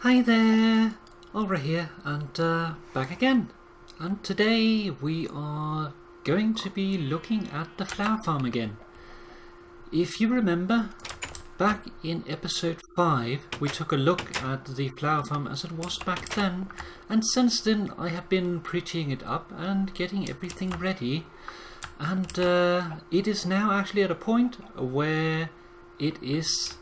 Hi there, Ulra here and back again, and today we are going to be looking at the flower farm again. If you remember, back in episode 5 we took a look at the flower farm as it was back then, and since then I have been prettying it up and getting everything ready, and it is now actually at a point where it is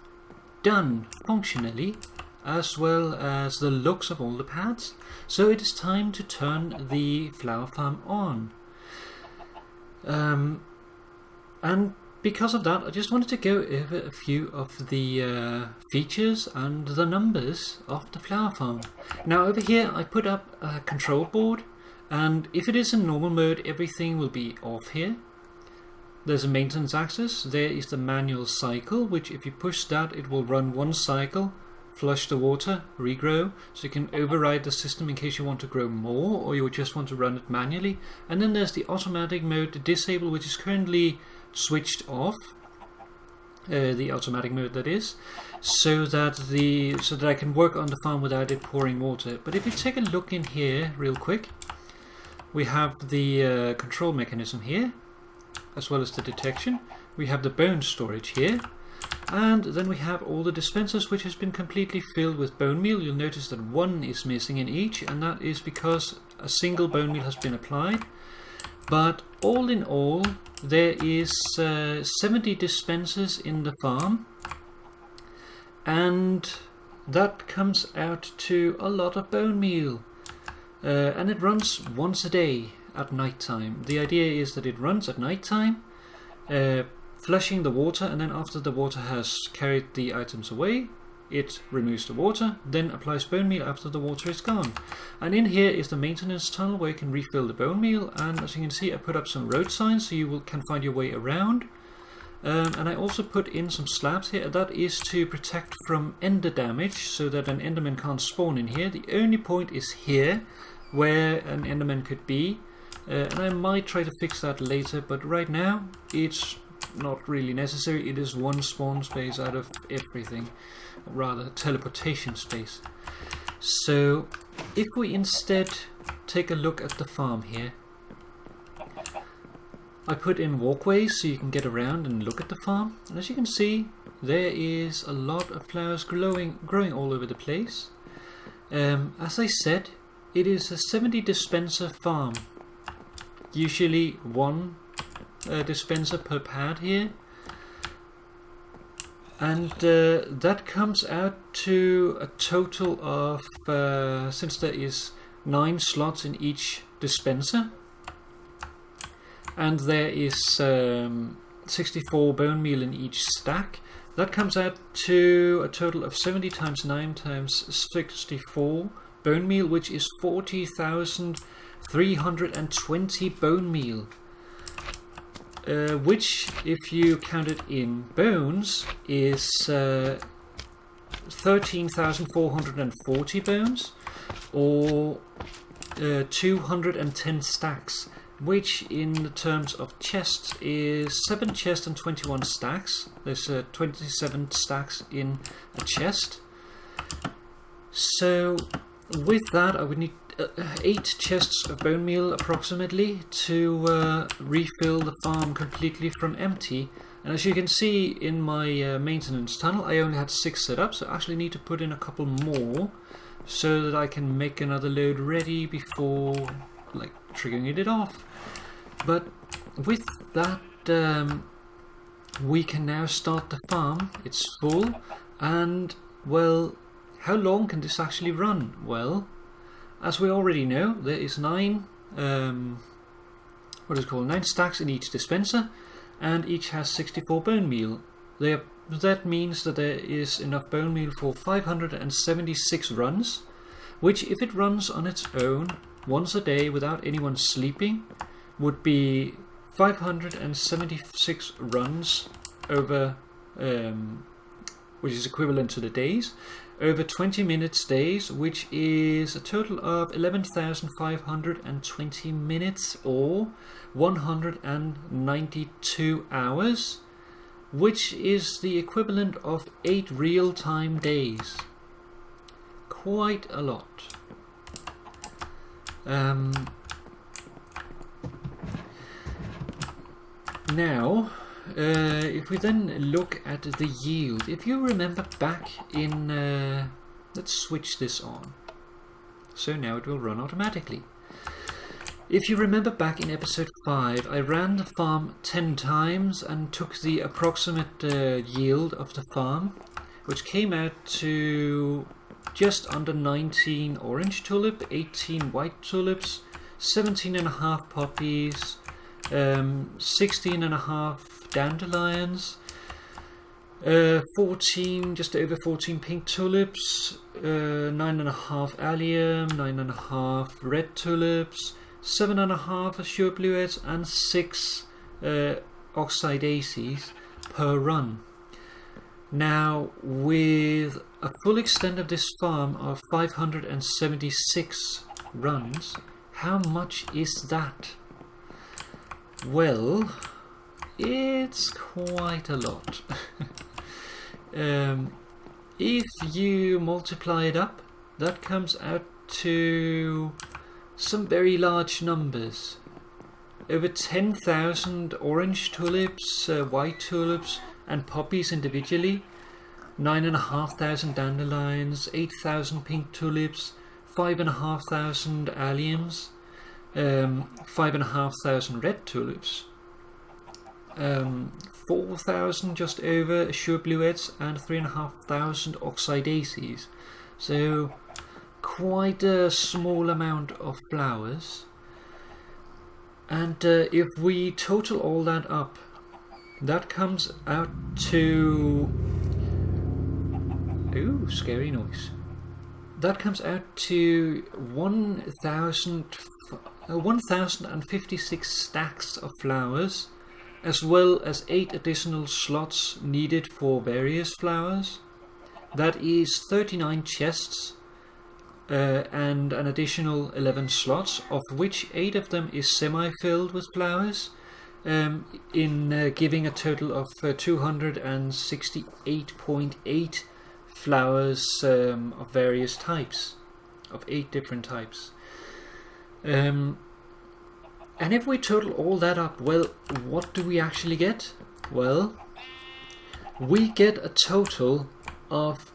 done functionally, as well as the looks of all the pads. So it is time to turn the flower farm on. And because of that, I just wanted to go over a few of the features and the numbers of the flower farm. Now over here I put up a control board, and if it is in normal mode everything will be off here. There's a maintenance axis, there is the manual cycle, which if you push that it will run one cycle, flush the water, regrow, so you can override the system in case you want to grow more or you just want to run it manually. And then there's the automatic mode, the disable, which is currently switched off, the automatic mode that is, so that I can work on the farm without it pouring water. But if you take a look in here real quick, we have the control mechanism here, as well as the detection. We have the bone storage here. And then we have all the dispensers, which has been completely filled with bone meal. You'll notice that one is missing in each, and that is because a single bone meal has been applied. But all in all, there is 70 dispensers in the farm, and that comes out to a lot of bone meal. And it runs once a day at night time. The idea is that it runs at night time, flushing the water, and then after the water has carried the items away, it removes the water, then applies bone meal after the water is gone. And in here is the maintenance tunnel where you can refill the bone meal, and as you can see I put up some road signs so you can find your way around. And I also put in some slabs here. That is to protect from ender damage, so that an enderman can't spawn in here. The only point is here where an enderman could be, and I might try to fix that later, but right now it's not really necessary. It is one spawn space out of everything, rather teleportation space. So if we instead take a look at the farm here, I put in walkways so you can get around and look at the farm, and as you can see there is a lot of flowers growing all over the place. As I said, it is a 70 dispenser farm, usually one dispenser per pad here, and that comes out to a total of, since there is 9 slots in each dispenser, and there is 64 bone meal in each stack, that comes out to a total of 70 times 9 times 64 bone meal, which is 40,320 bone meal. Which, if you count it in bones, is 13,440 bones, or 210 stacks, which in the terms of chests is 7 chests and 21 stacks. There's 27 stacks in a chest. So with that I would need 8 chests of bone meal approximately to refill the farm completely from empty. And as you can see in my maintenance tunnel, I only had 6 set up, so I actually need to put in a couple more so that I can make another load ready before triggering it off. But with that we can now start the farm. It's full, and well, how long can this actually run? Well, as we already know, there is 9 stacks in each dispenser, and each has 64 bone meal. That means that there is enough bone meal for 576 runs, which if it runs on its own once a day without anyone sleeping would be 576 runs over, which is equivalent to the days, over 20 minutes days, which is a total of 11,520 minutes, or 192 hours, which is the equivalent of 8 real-time days. quite a lot. Now, if we then look at the yield, if you remember back in, let's switch this on, so now it will run automatically. If you remember back in episode 5, I ran the farm 10 times and took the approximate yield of the farm, which came out to just under 19 orange tulip, 18 white tulips, 17.5 poppies, 16.5 dandelions, 14, just over 14 pink tulips, 9.5 allium, 9.5 red tulips, 7.5 azure bluets, and 6 oxeye daisies per run. Now, with a full extent of this farm of 576 runs, how much is that? Well, it's quite a lot. If you multiply it up, that comes out to some very large numbers. Over 10,000 orange tulips, white tulips and poppies individually, 9,500 dandelions, 8,000 pink tulips, 5,500 alliums, 5,500 red tulips, 4,000 just over azure bluets, and 3,500 oxeye daisies. So quite a small amount of flowers. And if we total all that up, that comes out to, ooh, scary noise. That comes out to 1,056 stacks of flowers, as well as 8 additional slots needed for various flowers. That is 39 chests and an additional 11 slots, of which 8 of them is semi-filled with flowers, in giving a total of 268.8 flowers of various types, of 8 different types. And if we total all that up, well, what do we actually get? Well, we get a total of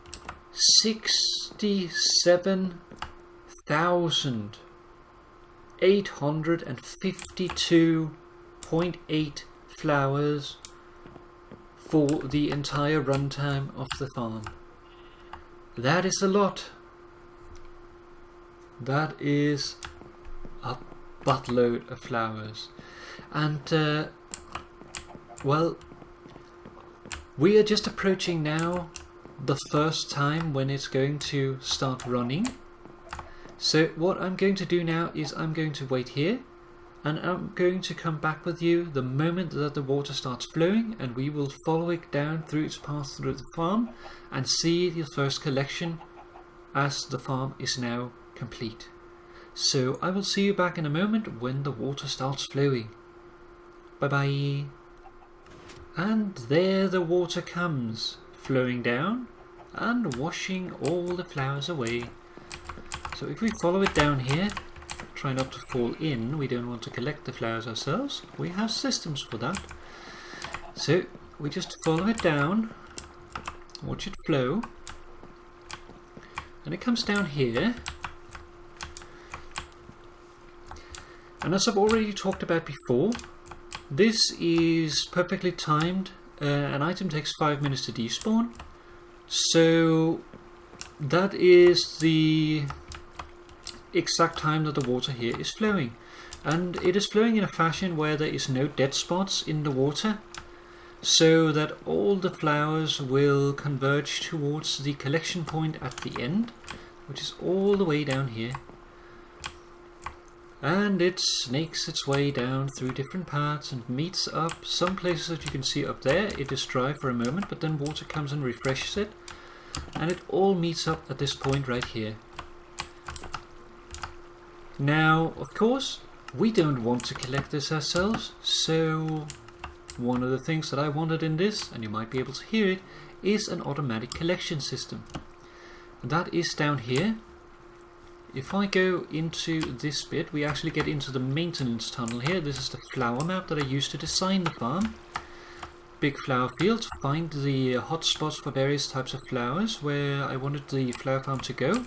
67,852.8 flowers for the entire runtime of the farm. That is a lot. That is a buttload of flowers. And well, we are just approaching now the first time when it's going to start running. So what I'm going to do now is I'm going to wait here, and I'm going to come back with you the moment that the water starts flowing, and we will follow it down through its path through the farm and see the first collection as the farm is now complete. So I will see you back in a moment when the water starts flowing. Bye bye. And there the water comes, flowing down and washing all the flowers away. So if we follow it down here, try not to fall in, we don't want to collect the flowers ourselves, we have systems for that. So we just follow it down, watch it flow, and it comes down here. And as I've already talked about before, this is perfectly timed. An item takes 5 minutes to despawn, so that is the exact time that the water here is flowing, and it is flowing in a fashion where there is no dead spots in the water, so that all the flowers will converge towards the collection point at the end, which is all the way down here. And it snakes its way down through different paths and meets up. Some places that you can see up there, it is dry for a moment, but then water comes and refreshes it, and it all meets up at this point right here. Now, of course, we don't want to collect this ourselves, so one of the things that I wanted in this, and you might be able to hear it, is an automatic collection system. that is down here. If I go into this bit, we actually get into the maintenance tunnel here. This is the flower map that I used to design the farm. Big flower field to find the hotspots for various types of flowers where I wanted the flower farm to go.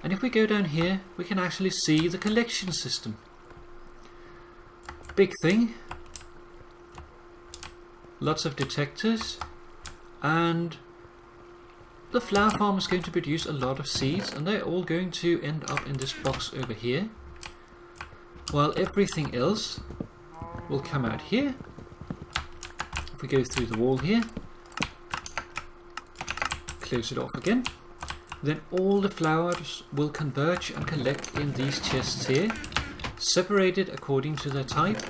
And if we go down here, we can actually see the collection system. Big thing. Lots of detectors. And the flower farm is going to produce a lot of seeds, and they're all going to end up in this box over here. While everything else will come out here. If we go through the wall here, close it off again, then all the flowers will converge and collect in these chests here, separated according to their type.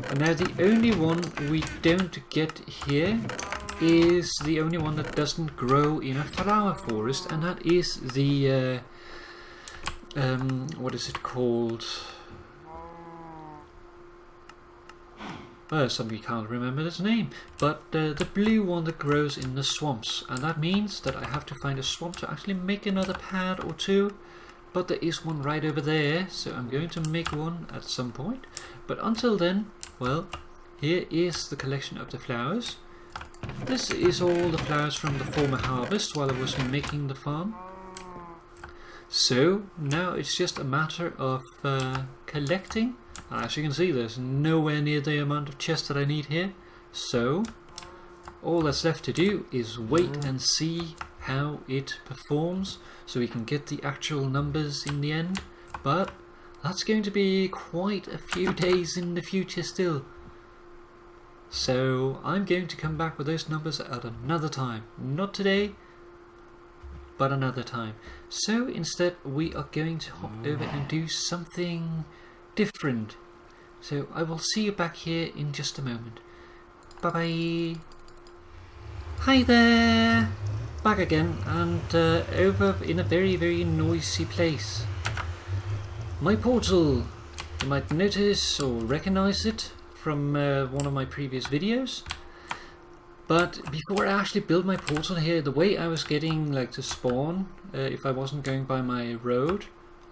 And now the only one we don't get here is the only one that doesn't grow in a flower forest, and that is the what is it called? Somebody can't remember its name, but the blue one that grows in the swamps, and that means that I have to find a swamp to actually make another pad or two, but there is one right over there, so I'm going to make one at some point. But until then, well, here is the collection of the flowers. This is all the flowers from the former harvest while I was making the farm. So now it's just a matter of collecting. As you can see, there's nowhere near the amount of chests that I need here. So all that's left to do is wait and see how it performs, so we can get the actual numbers in the end. But that's going to be quite a few days in the future still. So I'm going to come back with those numbers at another time. Not today, but another time. So instead we are going to hop over and do something different. So I will see you back here in just a moment. Bye bye. Hi there. Back again, and over in a very noisy place. My portal. You might notice or recognize it from one of my previous videos. But before I actually built my portal here, the way I was getting to spawn, if I wasn't going by my road,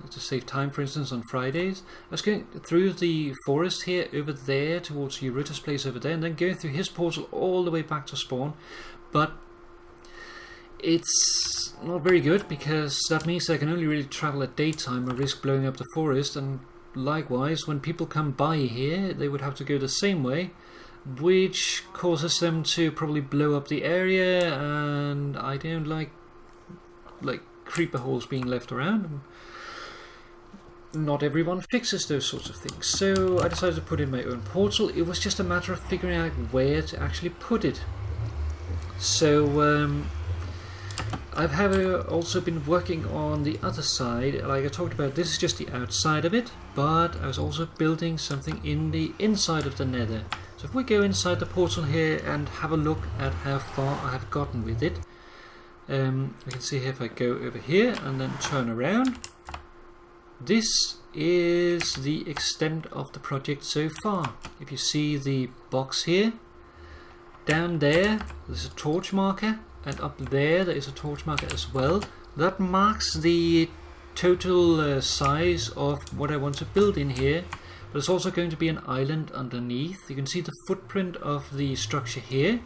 to save time, for instance, on Fridays, I was going through the forest here over there towards Eurita's place over there, and then going through his portal all the way back to spawn. But it's not very good, because that means I can only really travel at daytime or risk blowing up the forest, and likewise when people come by here they would have to go the same way, which causes them to probably blow up the area, and I don't like creeper holes being left around. Not everyone fixes those sorts of things, so I decided to put in my own portal. It was just a matter of figuring out where to actually put it. So I've also been working on the other side. Like I talked about, this is just the outside of it, but I was also building something in the inside of the nether. So if we go inside the portal here and have a look at how far I have gotten with it, we can see here if I go over here and then turn around, this is the extent of the project so far. If you see the box here, down there there's a torch marker, and up there is a torch marker as well. That marks the total size of what I want to build in here. But there's also going to be an island underneath. You can see the footprint of the structure here.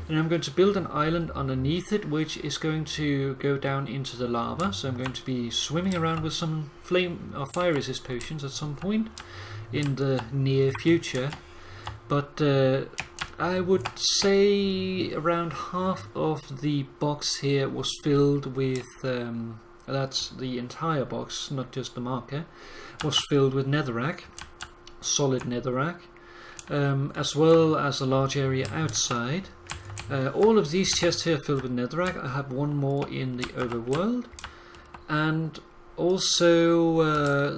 And I'm going to build an island underneath it, which is going to go down into the lava. So I'm going to be swimming around with some flame or fire resist potions at some point in the near future. But I would say around half of the box here was filled with, that's the entire box, not just the marker, was filled with netherrack, solid netherrack, as well as a large area outside. All of these chests here are filled with netherrack. I have one more in the overworld, and also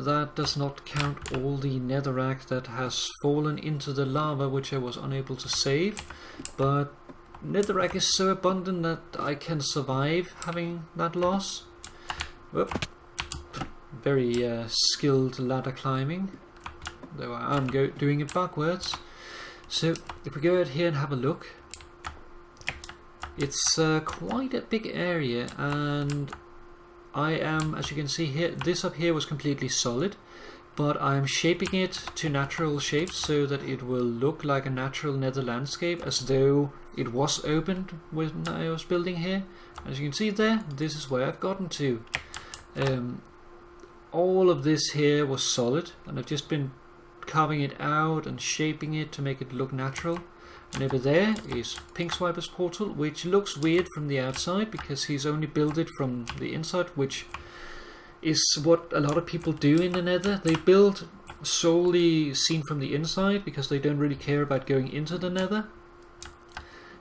that does not count all the netherrack that has fallen into the lava, which I was unable to save. But netherrack is so abundant that I can survive having that loss. Whoop. Very skilled ladder climbing, though I am doing it backwards. So if we go out here and have a look, It's quite a big area, and I am, as you can see here, this up here was completely solid, but I'm shaping it to natural shapes so that it will look like a natural nether landscape, as though it was opened when I was building here. As you can see there, this is where I've gotten to. All of this here was solid, and I've just been carving it out and shaping it to make it look natural. And over there is Pink Swiper's portal, which looks weird from the outside because he's only built it from the inside, which is what a lot of people do in the nether. They build solely seen from the inside because they don't really care about going into the nether.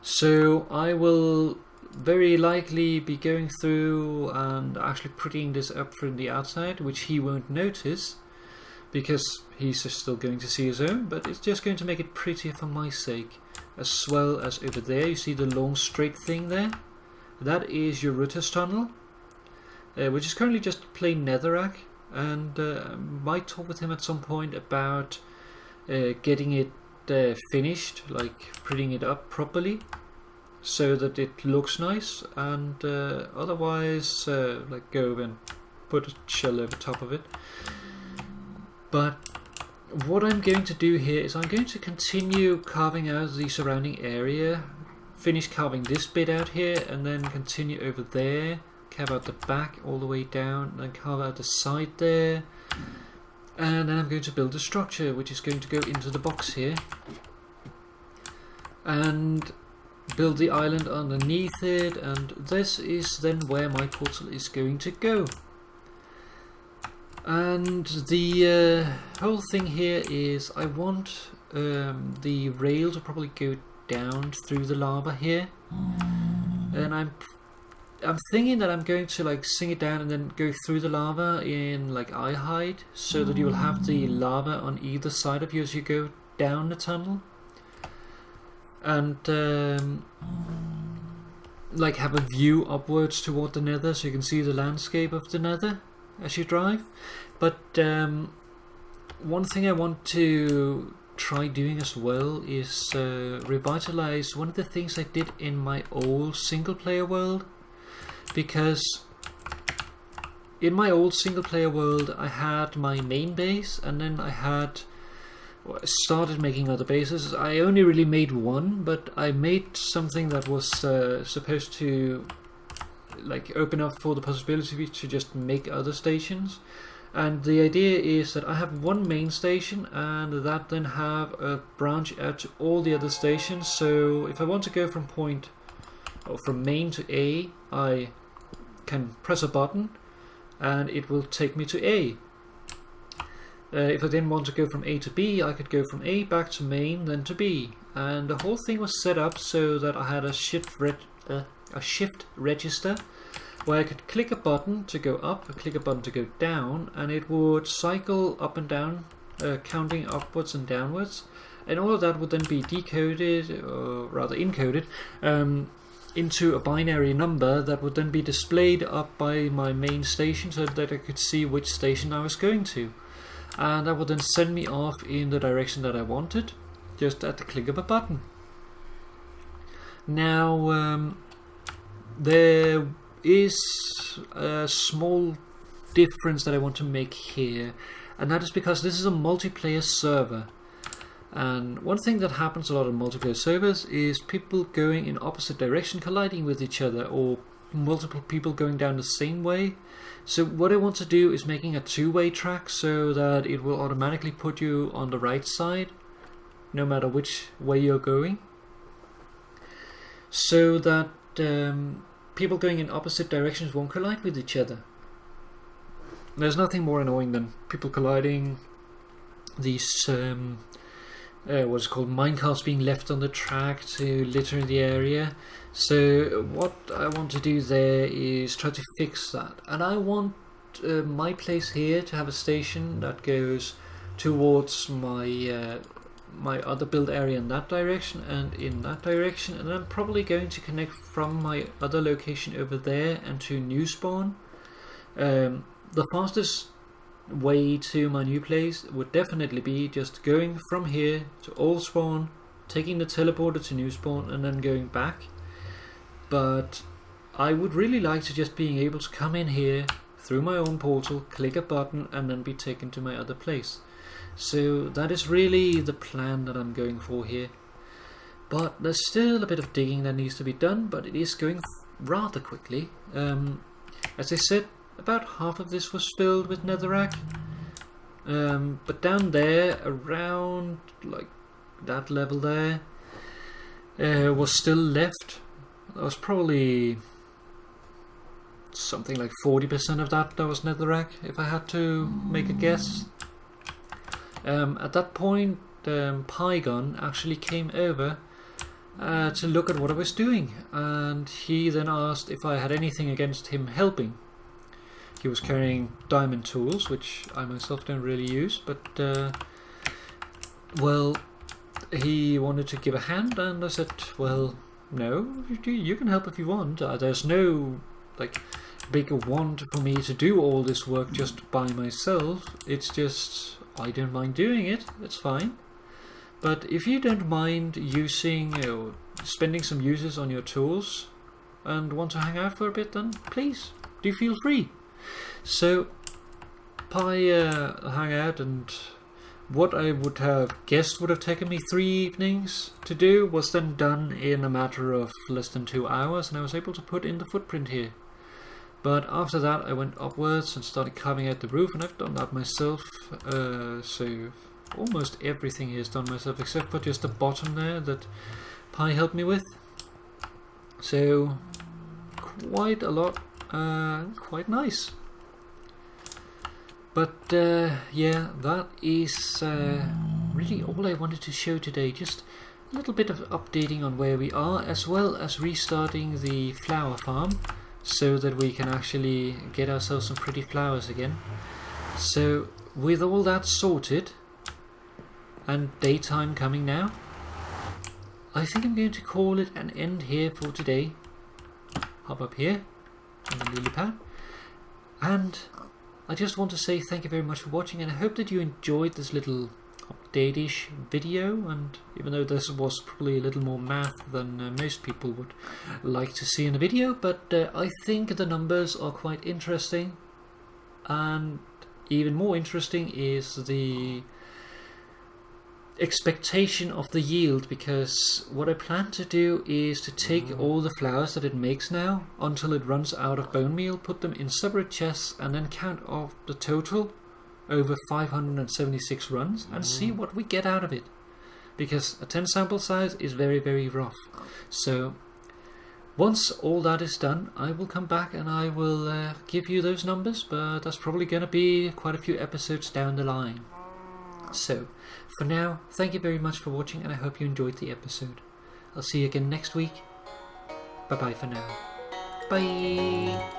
So I will very likely be going through and actually putting this up from the outside, which he won't notice because he's just still going to see his own, but it's just going to make it prettier for my sake. As well as over there, you see the long straight thing there? That is your Router's tunnel, which is currently just plain netherrack, and I might talk with him at some point about getting it finished, like putting it up properly so that it looks nice, and otherwise like go and put a shell over top of it. But what I'm going to do here is I'm going to continue carving out the surrounding area, finish carving this bit out here, and then continue over there, carve out the back all the way down, and then carve out the side there, and then I'm going to build a structure which is going to go into the box here, and build the island underneath it, and this is then where my portal is going to go. And the whole thing here is I want the rail to probably go down through the lava here, and I'm thinking that I'm going to like sing it down and then go through the lava in like eye height, so that you will have the lava on either side of you as you go down the tunnel, and like have a view upwards toward the nether so you can see the landscape of the nether as you drive. But one thing I want to try doing as well is revitalize one of the things I did in my old single player world, because in my old single player world I had my main base, and then I started making other bases. I only really made one, but I made something that was supposed to like open up for the possibility to just make other stations. And the idea is that I have one main station, and that then have a branch out to all the other stations. So if I want to go from from main to A, I can press a button and it will take me to A. If I then want to go from A to B, I could go from A back to main, then to B. And the whole thing was set up so that I had a shift register, where I could click a button to go up, click a button to go down, and it would cycle up and down, counting upwards and downwards, and all of that would then be decoded, or rather encoded, into a binary number that would then be displayed up by my main station so that I could see which station I was going to, and that would then send me off in the direction that I wanted, just at the click of a button. Now there is a small difference that I want to make here, and that is because this is a multiplayer server, and one thing that happens a lot on multiplayer servers is people going in opposite direction colliding with each other, or multiple people going down the same way. So what I want to do is making a two-way track so that it will automatically put you on the right side no matter which way you're going, so that people going in opposite directions won't collide with each other. There's nothing more annoying than people colliding, these what's called minecarts being left on the track to litter the area. So what I want to do there is try to fix that, and I want my place here to have a station that goes towards my my other build area in that direction and in that direction, and I'm probably going to connect from my other location over there and to new spawn. The fastest way to my new place would definitely be just going from here to old spawn, taking the teleporter to new spawn, and then going back. but I would really like to just being able to come in here through my own portal, click a button, and then be taken to my other place. So that is really the plan that I'm going for here. But there's still a bit of digging that needs to be done, but it is going rather quickly. As I said, about half of this was filled with netherrack. But down there, around like that level there, was still left. That was probably something like 40% of that was netherrack, if I had to make a guess. At that point, Pygon actually came over to look at what I was doing, and he then asked if I had anything against him helping. He was carrying diamond tools, which I myself don't really use, but well, he wanted to give a hand, and I said, well, no, you can help if you want. There's no like big want for me to do all this work just by myself. It's just I don't mind doing it. It's fine. But if you don't mind using or spending some uses on your tools and want to hang out for a bit, then please do feel free. So Pi hung out, and what I would have guessed would have taken me 3 evenings to do was then done in a matter of less than 2 hours, and I was able to put in the footprint here. But after that I went upwards and started carving out the roof, and I've done that myself, so almost everything here is done myself except for just the bottom there that Pi helped me with. So quite a lot, quite nice. But yeah, that is really all I wanted to show today. Just a little bit of updating on where we are, as well as restarting the flower farm so that we can actually get ourselves some pretty flowers again. So with all that sorted and daytime coming now, I think I'm going to call it an end here for today. Hop up here on the lily pad, and I just want to say thank you very much for watching, and I hope that you enjoyed this little update-ish video. And even though this was probably a little more math than most people would like to see in a video, but I think the numbers are quite interesting, and even more interesting is the expectation of the yield, because what I plan to do is to take all the flowers that it makes now until it runs out of bone meal, put them in separate chests, and then count off the total over 576 runs and see what we get out of it, because a 10 sample size is very, very rough. So once all that is done, I will come back and I will give you those numbers, but that's probably going to be quite a few episodes down the line. So for now, thank you very much for watching, and I hope you enjoyed the episode. I'll see you again next week. Bye bye for now. Bye.